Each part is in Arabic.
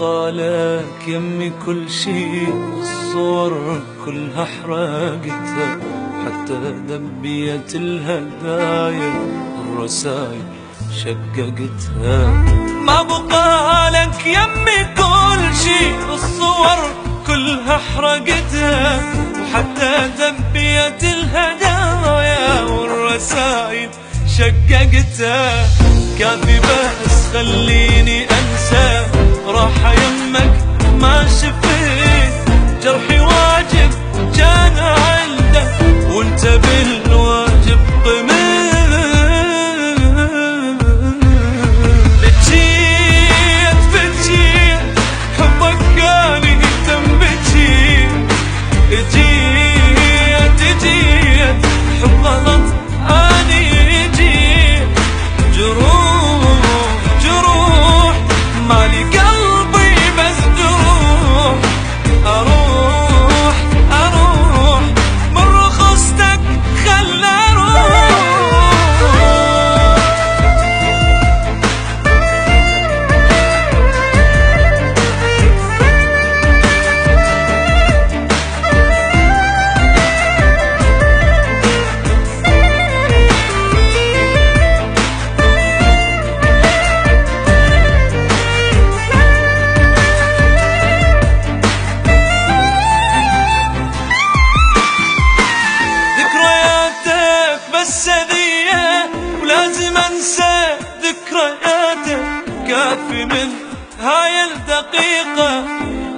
بقى لك يمي كل شي، الصور كلها حرقتها، حتى دبية الهدايا الرسايل شققتها. ما بقى لك يمي كل شي، الصور كلها حرقتها، وحتى دبية الهدايا والرسايل شققتها. كافي بس خليني انسى، راح يمك ما شفيت جرحي واجب كان عنده، وانت بالواجب قمت. بجيت حبك كان يهتم بجيت، جيت حب غلط اني جيت، جروح مالي قلبي بس جروح. اروح من رخصتك خل اروح. ولازم انسى ذكرياتك، كافي من هاي الدقيقة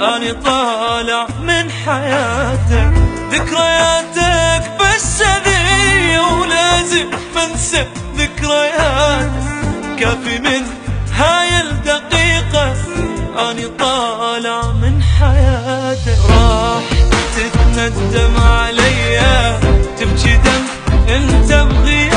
اني طالع من حياتك. ذكرياتك بس هذي ولازم انسى ذكرياتك، كافي من هاي الدقيقة اني طالع من حياتك. راح تتندم عليا تبكي دم انت بغيابك،